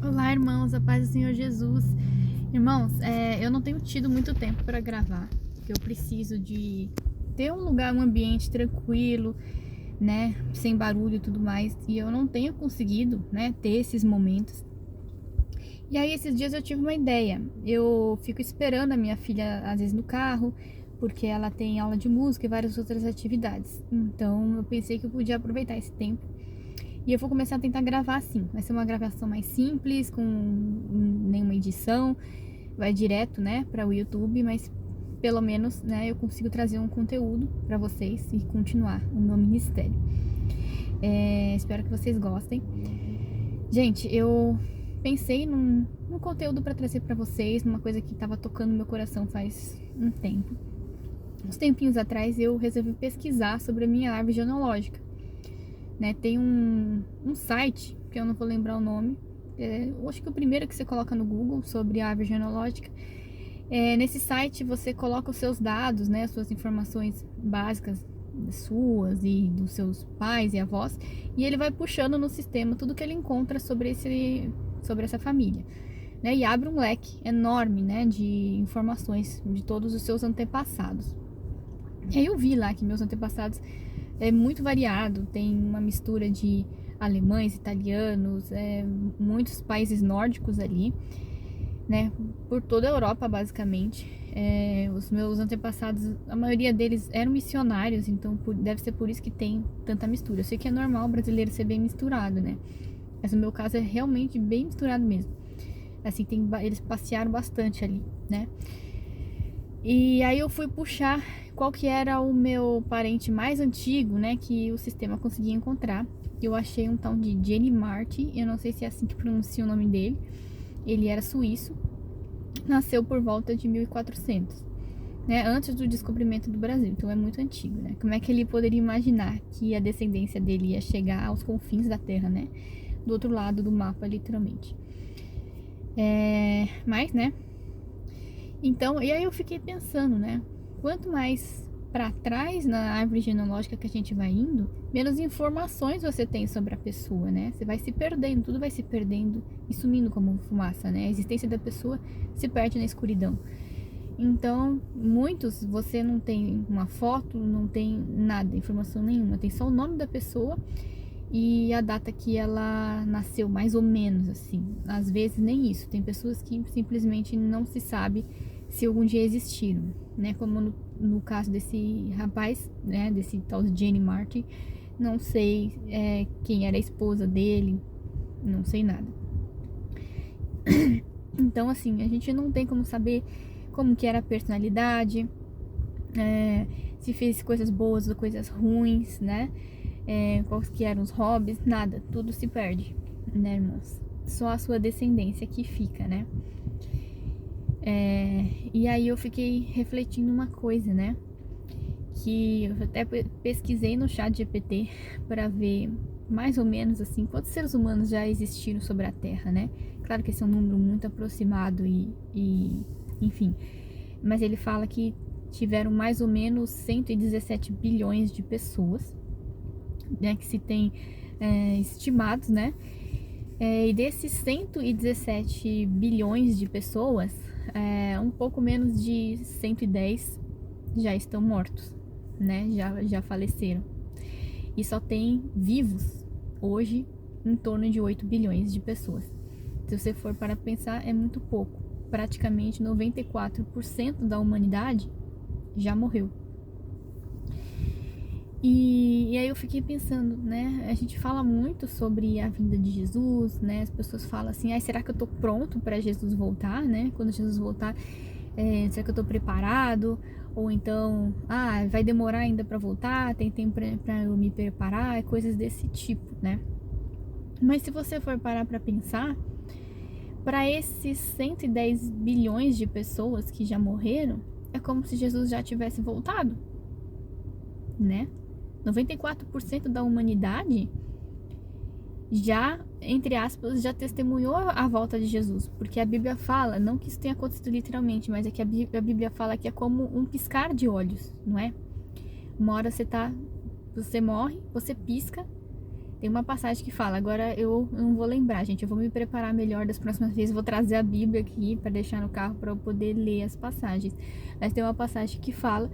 Olá, irmãos, a paz do Senhor Jesus. Irmãos, eu não tenho tido muito tempo para gravar, porque eu preciso de ter um lugar, um ambiente tranquilo, né, sem barulho e tudo mais, e eu não tenho conseguido, né, ter esses momentos. E aí, esses dias eu tive uma ideia. Eu fico esperando a minha filha, às vezes, no carro, porque ela tem aula de música e várias outras atividades. Então, eu pensei que eu podia aproveitar esse tempo. E eu vou começar a tentar gravar assim. Vai ser uma gravação mais simples, com nenhuma edição. Vai direto, né, para o YouTube, mas pelo menos, né, eu consigo trazer um conteúdo para vocês e continuar o meu ministério. Espero que vocês gostem. Gente, eu pensei num conteúdo para trazer para vocês, numa coisa que estava tocando meu coração faz um tempo. Uns tempinhos atrás eu resolvi pesquisar sobre a minha árvore genealógica. Né, tem um site, que eu não vou lembrar o nome, eu acho que é o primeiro que você coloca no Google sobre a árvore genealógica. Nesse site você coloca os seus dados, né, as suas informações básicas suas e dos seus pais e avós, e ele vai puxando no sistema tudo que ele encontra sobre essa família, né, e abre um leque enorme, né, de informações de todos os seus antepassados. E aí eu vi lá que meus antepassados é muito variado, tem uma mistura de alemães, italianos, muitos países nórdicos ali, né, por toda a Europa basicamente. Os meus antepassados, a maioria deles eram missionários, então deve ser por isso que tem tanta mistura. Eu sei que é normal o brasileiro ser bem misturado, né, mas no meu caso é realmente bem misturado mesmo. Assim, eles passearam bastante ali, né. E aí eu fui puxar qual que era o meu parente mais antigo, né, que o sistema conseguia encontrar. Eu achei um tal de Jenny Martin, eu não sei se é assim que pronuncia o nome dele. Ele era suíço, nasceu por volta de 1400, né, antes do descobrimento do Brasil, então é muito antigo, né. Como é que ele poderia imaginar que a descendência dele ia chegar aos confins da Terra, né, do outro lado do mapa, literalmente. Mas, né, então, e aí eu fiquei pensando, né, quanto mais para trás na árvore genealógica que a gente vai indo, menos informações você tem sobre a pessoa, né? Você vai se perdendo, tudo vai se perdendo e sumindo como fumaça, né? A existência da pessoa se perde na escuridão. Então, muitos você não tem uma foto, não tem nada, informação nenhuma, tem só o nome da pessoa e a data que ela nasceu, mais ou menos assim. Às vezes nem isso, tem pessoas que simplesmente não se sabe se algum dia existiram, né? Como no caso desse rapaz, né? Desse tal de Jenny Martin, não sei quem era a esposa dele, não sei nada. Então, assim, a gente não tem como saber como que era a personalidade, se fez coisas boas ou coisas ruins, né? Quais que eram os hobbies, nada, tudo se perde, né, irmãos? Só a sua descendência que fica, né? E aí eu fiquei refletindo uma coisa, né? Que eu até pesquisei no ChatGPT para ver mais ou menos assim quantos seres humanos já existiram sobre a Terra, né? Claro que esse é um número muito aproximado e enfim, mas ele fala que tiveram mais ou menos 117 bilhões de pessoas, né? Que se tem estimados, né? E desses 117 bilhões de pessoas, um pouco menos de 110 já estão mortos, né? Já faleceram. E só tem vivos hoje em torno de 8 bilhões de pessoas. Se você for para pensar, é muito pouco. Praticamente 94% da humanidade já morreu. E aí eu fiquei pensando, né? A gente fala muito sobre a vinda de Jesus, né? As pessoas falam assim, será que eu tô pronto para Jesus voltar, né? Quando Jesus voltar, será que eu tô preparado? Ou então, vai demorar ainda para voltar, tem tempo para eu me preparar, coisas desse tipo, né? Mas se você for parar para pensar, para esses 110 bilhões de pessoas que já morreram, é como se Jesus já tivesse voltado, né? 94% da humanidade já, entre aspas, já testemunhou a volta de Jesus, porque a Bíblia fala, não que isso tenha acontecido literalmente, mas é que a Bíblia fala que é como um piscar de olhos, não é? Uma hora você morre, você pisca, Tem uma passagem que fala, agora eu não vou lembrar, gente, eu vou me preparar melhor das próximas vezes, vou trazer a Bíblia aqui para deixar no carro para eu poder ler as passagens. Mas tem uma passagem que fala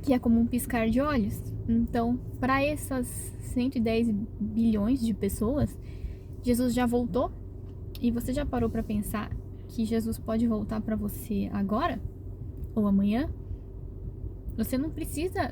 que é como um piscar de olhos. Então, para essas 110 bilhões de pessoas, Jesus já voltou? E você já parou para pensar que Jesus pode voltar para você agora ou amanhã? Você não precisa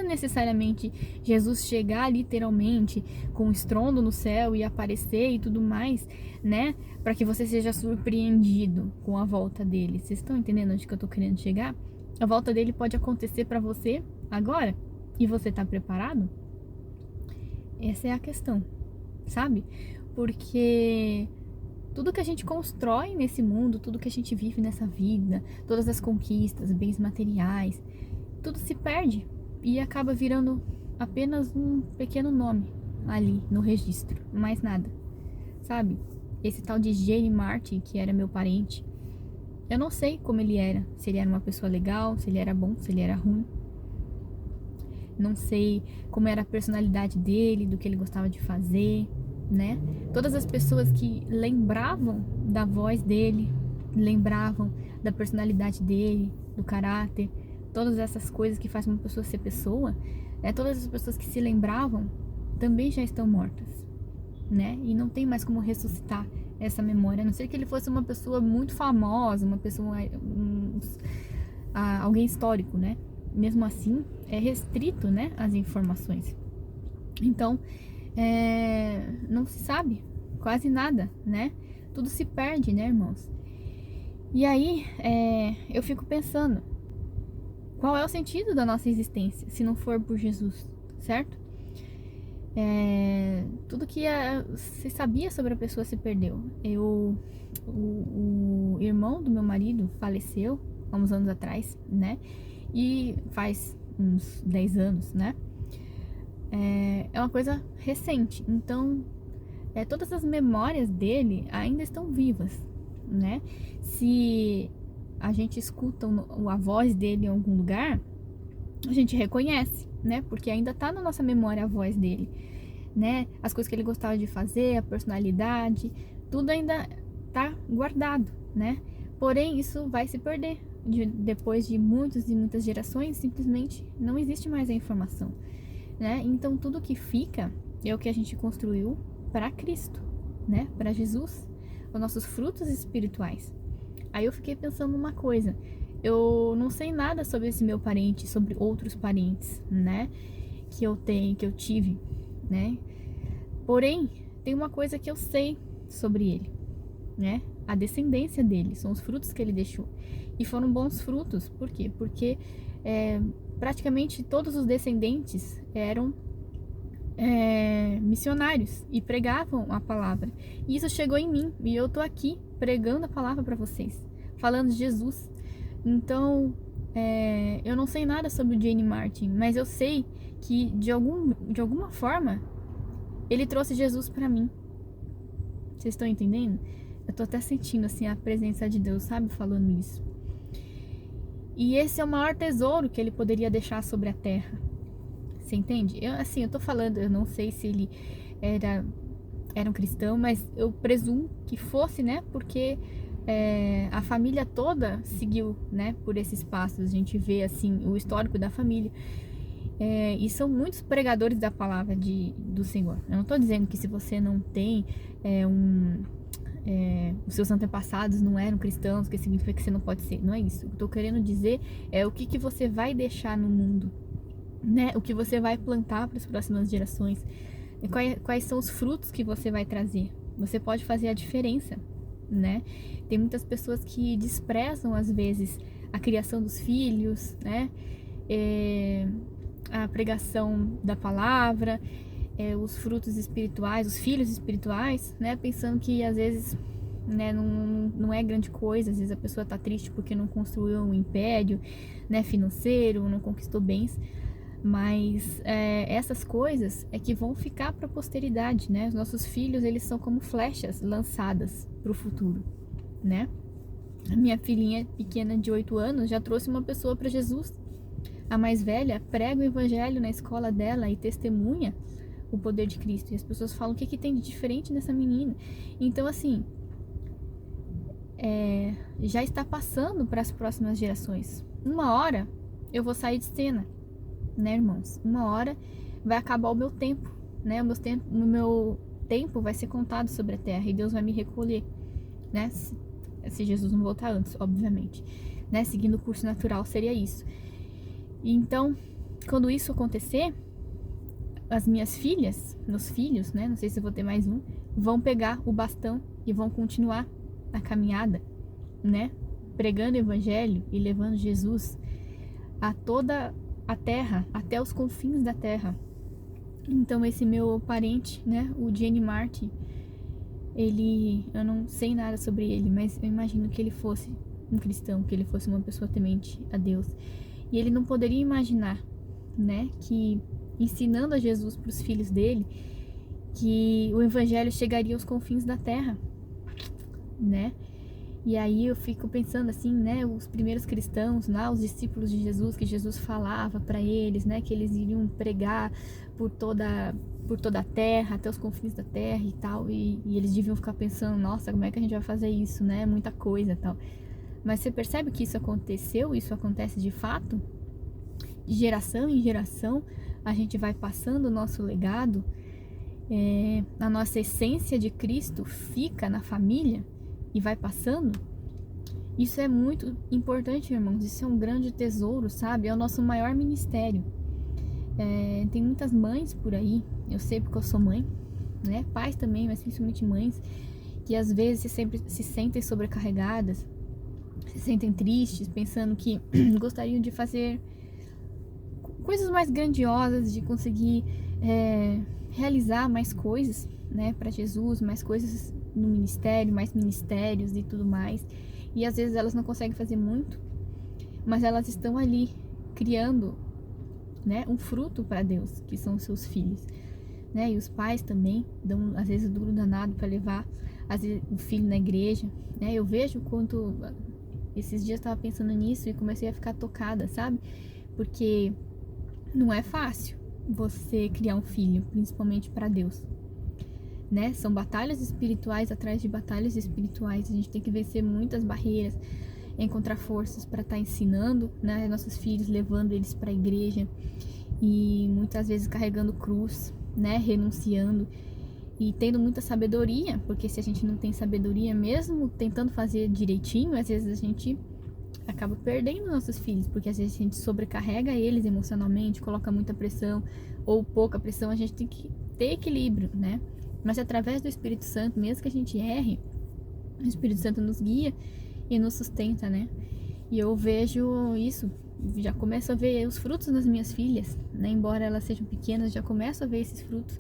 necessariamente Jesus chegar literalmente com um estrondo no céu e aparecer e tudo mais, né? Para que você seja surpreendido com a volta dele. Vocês estão entendendo onde que eu tô querendo chegar? A volta dele pode acontecer para você agora e você tá preparado? Essa é a questão, sabe? Porque tudo que a gente constrói nesse mundo, tudo que a gente vive nessa vida, todas as conquistas, bens materiais, tudo se perde e acaba virando apenas um pequeno nome ali no registro, mais nada, sabe? Esse tal de Gene Martin, que era meu parente, eu não sei como ele era, se ele era uma pessoa legal, se ele era bom, se ele era ruim. Não sei como era a personalidade dele, do que ele gostava de fazer, né? Todas as pessoas que lembravam da voz dele, lembravam da personalidade dele, do caráter, todas essas coisas que fazem uma pessoa ser pessoa, né? Todas as pessoas que se lembravam também já estão mortas, né? E não tem mais como ressuscitar essa memória, a não ser que ele fosse uma pessoa muito famosa, uma pessoa, alguém histórico, né? Mesmo assim, é restrito, né, as informações. Então, não se sabe quase nada, né? Tudo se perde, né, irmãos? E aí, eu fico pensando, qual é o sentido da nossa existência, se não for por Jesus, certo? Tudo que se sabia sobre a pessoa se perdeu. O irmão do meu marido faleceu há uns anos atrás, né? E faz uns 10 anos, né? É uma coisa recente. Então, todas as memórias dele ainda estão vivas, né? Se a gente escuta a voz dele em algum lugar, a gente reconhece, né? Porque ainda tá na nossa memória a voz dele, né? As coisas que ele gostava de fazer, a personalidade, tudo ainda tá guardado, né? Porém, isso vai se perder. Depois de muitas e muitas gerações, simplesmente não existe mais a informação, né? Então, tudo que fica é o que a gente construiu para Cristo, né? Para Jesus, os nossos frutos espirituais. Aí eu fiquei pensando numa coisa. Eu não sei nada sobre esse meu parente, sobre outros parentes, né? Que eu tive, né? Porém, tem uma coisa que eu sei sobre ele, né? A descendência dele, são os frutos que ele deixou. E foram bons frutos, por quê? Porque praticamente todos os descendentes eram missionários e pregavam a palavra. E isso chegou em mim, e eu tô aqui pregando a palavra para vocês, falando de Jesus. Então, eu não sei nada sobre o Gene Martin, mas eu sei que de alguma forma ele trouxe Jesus para mim. Vocês estão entendendo? Eu tô até sentindo assim a presença de Deus, sabe, falando isso. E esse é o maior tesouro que ele poderia deixar sobre a terra. Você entende? Eu tô falando, eu não sei se ele era um cristão, mas eu presumo que fosse, né? Porque a família toda seguiu, né, por esses passos. A gente vê assim o histórico da família. E são muitos pregadores da palavra do Senhor. Eu não estou dizendo que se você não tem os seus antepassados não eram cristãos, que significa que você não pode ser. Não é isso. O que eu estou querendo dizer é o que você vai deixar no mundo, né? O que você vai plantar para as próximas gerações. Quais são os frutos que você vai trazer. Você pode fazer a diferença, né? Tem muitas pessoas que desprezam às vezes a criação dos filhos, né? A pregação da palavra, os frutos espirituais, os filhos espirituais, né? Pensando que às vezes, né, não é grande coisa. Às vezes a pessoa tá triste porque não construiu um império, né, financeiro, não conquistou bens. Mas essas coisas é que vão ficar para a posteridade, né? Os nossos filhos, eles são como flechas lançadas para o futuro, né? A minha filhinha pequena de 8 anos já trouxe uma pessoa para Jesus. A mais velha prega o evangelho na escola dela e testemunha o poder de Cristo. E as pessoas falam, o que tem de diferente nessa menina? Então, assim, já está passando para as próximas gerações. Uma hora eu vou sair de cena, né, irmãos? Uma hora vai acabar o meu tempo, né? O meu tempo vai ser contado sobre a terra e Deus vai me recolher, né? Se Jesus não voltar antes, obviamente, né? Seguindo o curso natural seria isso. E então, quando isso acontecer, as minhas filhas, meus filhos, né? Não sei se eu vou ter mais um, vão pegar o bastão e vão continuar a caminhada, né? Pregando o evangelho e levando Jesus a toda a terra, até os confins da terra. Então esse meu parente, né, o Jenny Martin, eu não sei nada sobre ele, mas eu imagino que ele fosse um cristão, que ele fosse uma pessoa temente a Deus. E ele não poderia imaginar, né, que ensinando a Jesus para os filhos dele, que o evangelho chegaria aos confins da terra, né? E aí eu fico pensando assim, né, os primeiros cristãos lá, os discípulos de Jesus, que Jesus falava para eles, né, que eles iriam pregar por toda a terra, até os confins da terra e tal, e eles deviam ficar pensando, nossa, como é que a gente vai fazer isso, né, muita coisa e tal. Mas você percebe que isso aconteceu, isso acontece de fato? De geração em geração, a gente vai passando o nosso legado, a nossa essência de Cristo fica na família, e vai passando. Isso é muito importante, irmãos. Isso é um grande tesouro, sabe? É o nosso maior ministério. Tem muitas mães por aí, eu sei porque eu sou mãe, né? Pais também, mas principalmente mães, que às vezes sempre se sentem sobrecarregadas, se sentem tristes, pensando que gostariam de fazer coisas mais grandiosas, de conseguir realizar mais coisas, né, para Jesus, mais coisas no ministério, mais ministérios e tudo mais. E às vezes elas não conseguem fazer muito, mas elas estão ali criando, né, um fruto para Deus, que são os seus filhos, né? E os pais também dão às vezes duro danado para levar às vezes, o filho na igreja, né? Eu vejo quanto esses dias eu estava pensando nisso e comecei a ficar tocada, sabe? Porque não é fácil você criar um filho, principalmente para Deus, né? São batalhas espirituais atrás de batalhas espirituais. A gente tem que vencer muitas barreiras, encontrar forças para estar ensinando, né, nossos filhos, levando eles para a igreja e muitas vezes carregando cruz, né, renunciando e tendo muita sabedoria, porque se a gente não tem sabedoria, mesmo tentando fazer direitinho, às vezes a gente acaba perdendo nossos filhos, porque às vezes a gente sobrecarrega eles emocionalmente, coloca muita pressão ou pouca pressão. A gente tem que ter equilíbrio, né? Mas através do Espírito Santo, mesmo que a gente erre, o Espírito Santo nos guia e nos sustenta, né? E eu vejo isso, já começo a ver os frutos das minhas filhas, né? Embora elas sejam pequenas, já começo a ver esses frutos,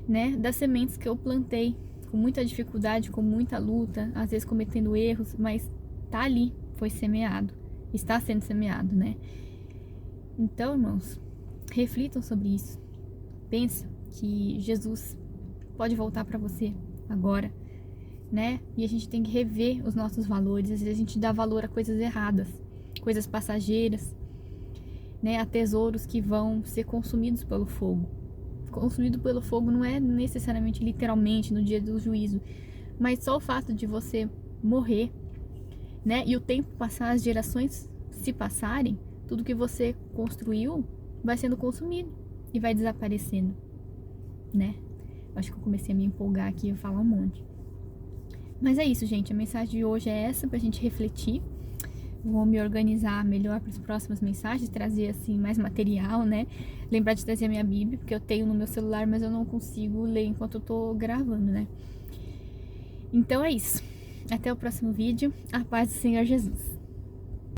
né? Das sementes que eu plantei, com muita dificuldade, com muita luta, às vezes cometendo erros, mas tá ali, foi semeado, está sendo semeado, né? Então, irmãos, reflitam sobre isso. Pensa que Jesus pode voltar para você agora, né? E a gente tem que rever os nossos valores. Às vezes a gente dá valor a coisas erradas, coisas passageiras, né? A tesouros que vão ser consumidos pelo fogo. Consumido pelo fogo não é necessariamente literalmente no dia do juízo, mas só o fato de você morrer, né? E o tempo passar, as gerações se passarem, tudo que você construiu vai sendo consumido e vai desaparecendo, né? Acho que eu comecei a me empolgar aqui e falar um monte. Mas é isso, gente. A mensagem de hoje é essa, pra gente refletir. Vou me organizar melhor para as próximas mensagens, trazer assim mais material, né? Lembrar de trazer a minha Bíblia, porque eu tenho no meu celular, mas eu não consigo ler enquanto eu tô gravando, né? Então é isso. Até o próximo vídeo. A paz do Senhor Jesus.